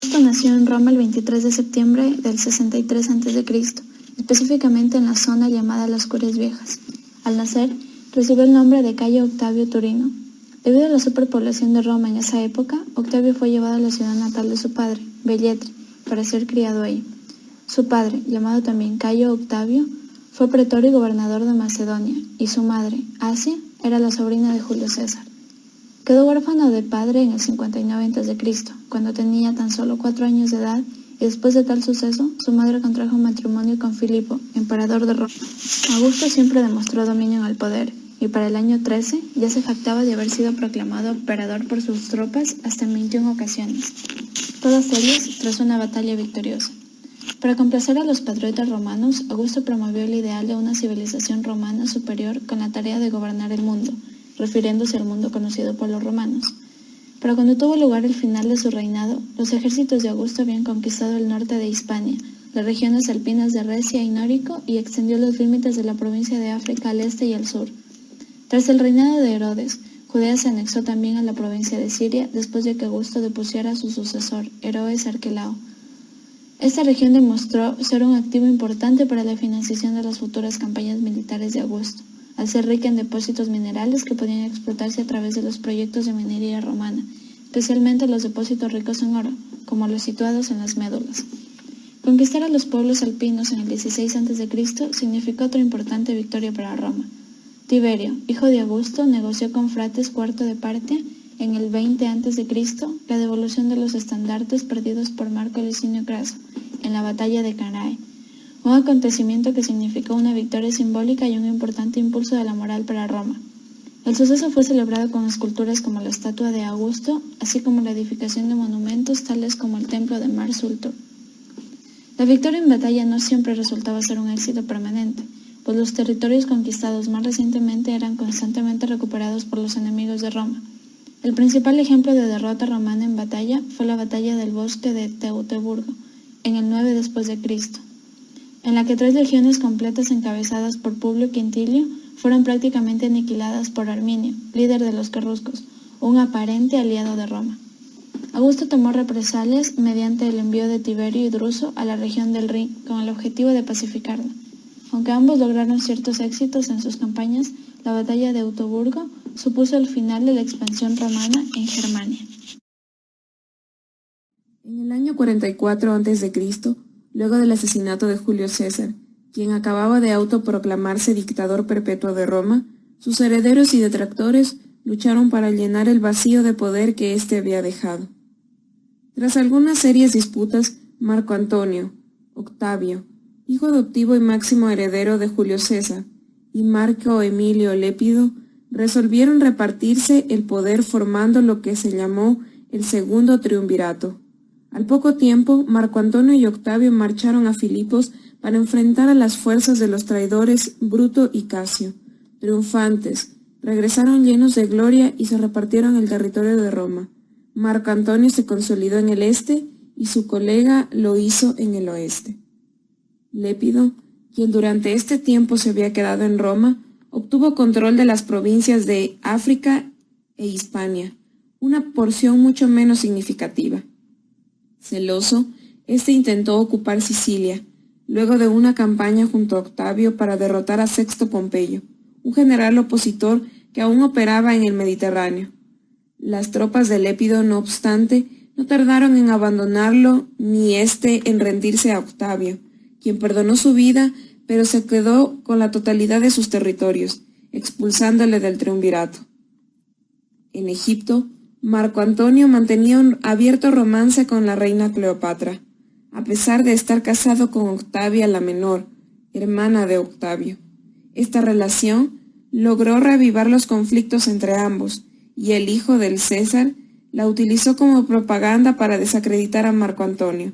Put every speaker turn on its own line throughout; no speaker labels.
Augusto nació en Roma el 23 de septiembre del 63 a.C., específicamente en la zona llamada las Curias Viejas. Al nacer, recibió el nombre de Cayo Octavio Turino. Debido a la superpoblación de Roma en esa época, Octavio fue llevado a la ciudad natal de su padre, Velletri, para ser criado ahí. Su padre, llamado también Cayo Octavio, fue pretor y gobernador de Macedonia, y su madre, Asia, era la sobrina de Julio César. Quedó huérfano de padre en el 59 a.C., cuando tenía tan solo 4 años de edad, y después de tal suceso, su madre contrajo matrimonio con Filipo, emperador de Roma. Augusto siempre demostró dominio en el poder, y para el año 13 ya se jactaba de haber sido proclamado emperador por sus tropas hasta en 21 ocasiones, todas ellas tras una batalla victoriosa. Para complacer a los patriotas romanos, Augusto promovió el ideal de una civilización romana superior con la tarea de gobernar el mundo, refiriéndose al mundo conocido por los romanos. Pero cuando tuvo lugar el final de su reinado, los ejércitos de Augusto habían conquistado el norte de Hispania, las regiones alpinas de Recia y Nórico, y extendió los límites de la provincia de África al este y al sur. Tras el reinado de Herodes, Judea se anexó también a la provincia de Siria después de que Augusto depusiera a su sucesor, Herodes Arquelao. Esta región demostró ser un activo importante para la financiación de las futuras campañas militares de Augusto, al ser rica en depósitos minerales que podían explotarse a través de los proyectos de minería romana, especialmente los depósitos ricos en oro, como los situados en las médulas. Conquistar a los pueblos alpinos en el 16 a.C. significó otra importante victoria para Roma. Tiberio, hijo de Augusto, negoció con Frates IV de Partia en el 20 a.C. la devolución de los estandartes perdidos por Marco Licinio Craso en la batalla de Cannae, un acontecimiento que significó una victoria simbólica y un importante impulso de la moral para Roma. El suceso fue celebrado con esculturas como la estatua de Augusto, así como la edificación de monumentos tales como el templo de Mars Ultor. La victoria en batalla no siempre resultaba ser un éxito permanente, pues los territorios conquistados más recientemente eran constantemente recuperados por los enemigos de Roma. El principal ejemplo de derrota romana en batalla fue la batalla del bosque de Teutoburgo, en el 9 después de Cristo, en la que 3 legiones completas encabezadas por Publio Quintilio fueron prácticamente aniquiladas por Arminio, líder de los queruscos, un aparente aliado de Roma. Augusto tomó represalias mediante el envío de Tiberio y Druso a la región del Rin con el objetivo de pacificarla. Aunque ambos lograron ciertos éxitos en sus campañas, la batalla de Teutoburgo supuso el final de la expansión romana en Germania.
En el año 44 a.C., luego del asesinato de Julio César, quien acababa de autoproclamarse dictador perpetuo de Roma, sus herederos y detractores lucharon para llenar el vacío de poder que éste había dejado. Tras algunas serias disputas, Marco Antonio, Octavio, hijo adoptivo y máximo heredero de Julio César, y Marco Emilio Lépido, resolvieron repartirse el poder formando lo que se llamó el Segundo Triunvirato. Al poco tiempo, Marco Antonio y Octavio marcharon a Filipos para enfrentar a las fuerzas de los traidores Bruto y Casio. Triunfantes, regresaron llenos de gloria y se repartieron el territorio de Roma. Marco Antonio se consolidó en el este y su colega lo hizo en el oeste. Lépido, quien durante este tiempo se había quedado en Roma, obtuvo control de las provincias de África e Hispania, una porción mucho menos significativa. Celoso, este intentó ocupar Sicilia, luego de una campaña junto a Octavio para derrotar a Sexto Pompeyo, un general opositor que aún operaba en el Mediterráneo. Las tropas de Lépido, no obstante, no tardaron en abandonarlo ni éste en rendirse a Octavio, quien perdonó su vida, pero se quedó con la totalidad de sus territorios, expulsándole del triunvirato. En Egipto, Marco Antonio mantenía un abierto romance con la reina Cleopatra, a pesar de estar casado con Octavia la Menor, hermana de Octavio. Esta relación logró reavivar los conflictos entre ambos, y el hijo del César la utilizó como propaganda para desacreditar a Marco Antonio,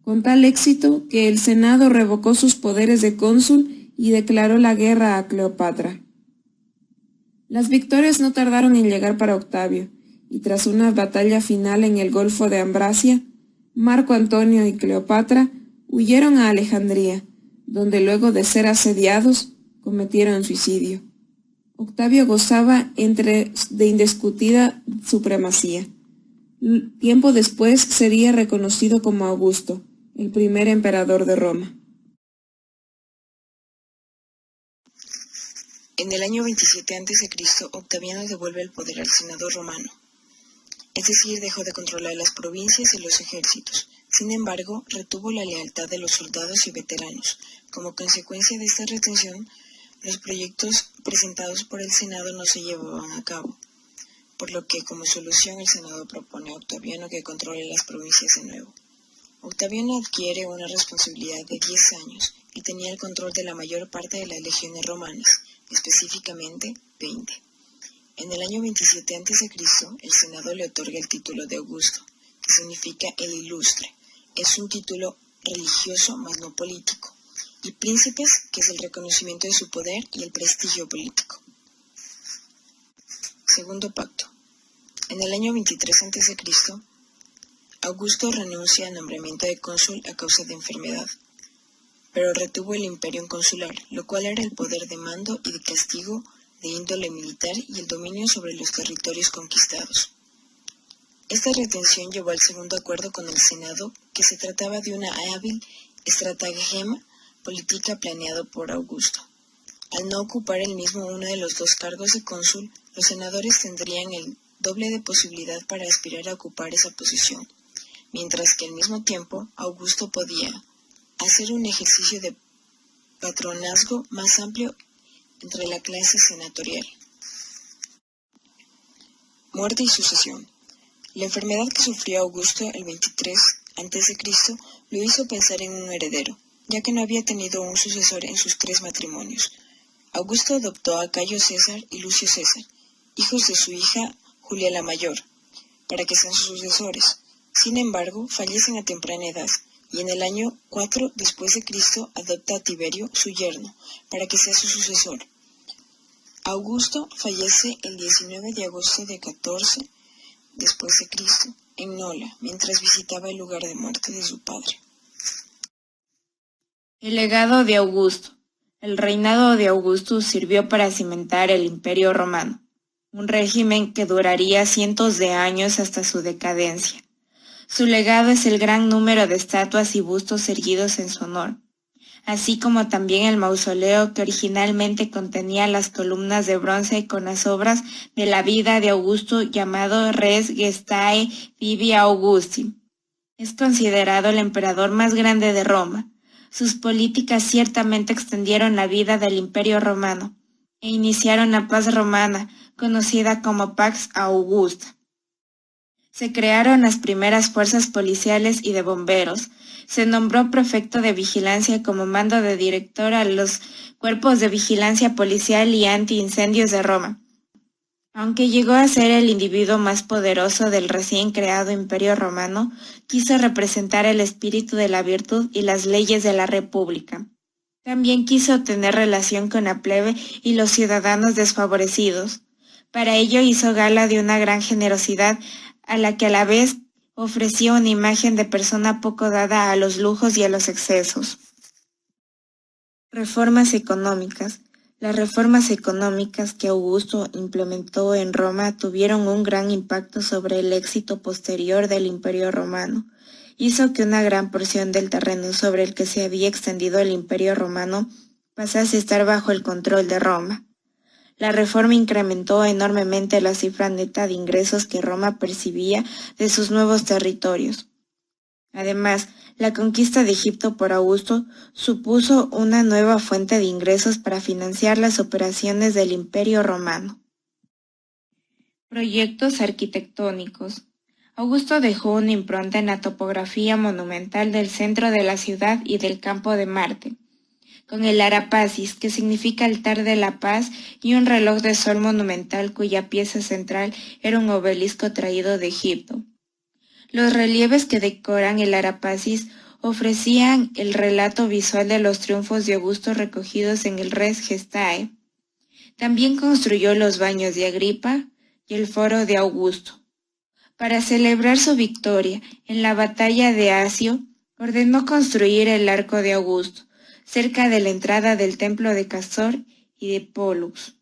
con tal éxito que el Senado revocó sus poderes de cónsul y declaró la guerra a Cleopatra. Las victorias no tardaron en llegar para Octavio, y tras una batalla final en el Golfo de Ambracia, Marco Antonio y Cleopatra huyeron a Alejandría, donde luego de ser asediados, cometieron suicidio. Octavio gozaba de indiscutida supremacía. Tiempo después sería reconocido como Augusto, el primer emperador de Roma.
En el año 27 a.C., Octaviano devuelve el poder al Senado romano, es decir, dejó de controlar las provincias y los ejércitos. Sin embargo, retuvo la lealtad de los soldados y veteranos. Como consecuencia de esta retención, los proyectos presentados por el Senado no se llevaban a cabo, por lo que como solución el Senado propone a Octaviano que controle las provincias de nuevo. Octaviano adquiere una responsabilidad de 10 años y tenía el control de la mayor parte de las legiones romanas, específicamente 20. En el año 27 a.C., el Senado le otorga el título de Augusto, que significa el ilustre. Es un título religioso más no político, y príncipes, que es el reconocimiento de su poder y el prestigio político. Segundo pacto. En el año 23 a.C., Augusto renuncia al nombramiento de cónsul a causa de enfermedad, pero retuvo el imperio consular, lo cual era el poder de mando y de castigo de índole militar y el dominio sobre los territorios conquistados. Esta retención llevó al segundo acuerdo con el Senado, que se trataba de una hábil estratagema política planeado por Augusto. Al no ocupar el mismo uno de los dos cargos de cónsul, los senadores tendrían el doble de posibilidad para aspirar a ocupar esa posición, mientras que al mismo tiempo Augusto podía hacer un ejercicio de patronazgo más amplio entre la clase senatorial. Muerte y sucesión. La enfermedad que sufrió Augusto el 23 a.C. lo hizo pensar en un heredero, ya que no había tenido un sucesor en sus 3 matrimonios. Augusto adoptó a Cayo César y Lucio César, hijos de su hija Julia la Mayor, para que sean sus sucesores. Sin embargo, fallecen a temprana edad, y en el año 4 después de Cristo adopta a Tiberio, su yerno, para que sea su sucesor. Augusto fallece el 19 de agosto de 14 después de Cristo, en Nola, mientras visitaba el lugar de muerte de su padre.
El legado de Augusto. El reinado de Augusto sirvió para cimentar el Imperio Romano, un régimen que duraría cientos de años hasta su decadencia. Su legado es el gran número de estatuas y bustos erguidos en su honor, así como también el mausoleo que originalmente contenía las columnas de bronce con las obras de la vida de Augusto llamado Res Gestae Vivi Augusti. Es considerado el emperador más grande de Roma. Sus políticas ciertamente extendieron la vida del Imperio Romano e iniciaron la paz romana, conocida como Pax Augusta. Se crearon las primeras fuerzas policiales y de bomberos. Se nombró prefecto de vigilancia como mando de director a los cuerpos de vigilancia policial y antiincendios de Roma. Aunque llegó a ser el individuo más poderoso del recién creado Imperio Romano, quiso representar el espíritu de la virtud y las leyes de la República. También quiso tener relación con la plebe y los ciudadanos desfavorecidos. Para ello hizo gala de una gran generosidad, a la que a la vez ofreció una imagen de persona poco dada a los lujos y a los excesos. Reformas económicas. Las reformas económicas que Augusto implementó en Roma tuvieron un gran impacto sobre el éxito posterior del Imperio Romano. Hizo que una gran porción del terreno sobre el que se había extendido el Imperio Romano pasase a estar bajo el control de Roma. La reforma incrementó enormemente la cifra neta de ingresos que Roma percibía de sus nuevos territorios. Además, la conquista de Egipto por Augusto supuso una nueva fuente de ingresos para financiar las operaciones del Imperio Romano. Proyectos arquitectónicos. Augusto dejó una impronta en la topografía monumental del centro de la ciudad y del campo de Marte, con el Arapacis, que significa altar de la paz, y un reloj de sol monumental cuya pieza central era un obelisco traído de Egipto. Los relieves que decoran el Arapacis ofrecían el relato visual de los triunfos de Augusto recogidos en el Res Gestae. También construyó los baños de Agripa y el foro de Augusto. Para celebrar su victoria en la batalla de Asio, ordenó construir el Arco de Augusto, cerca de la entrada del templo de Castor y de Pólux.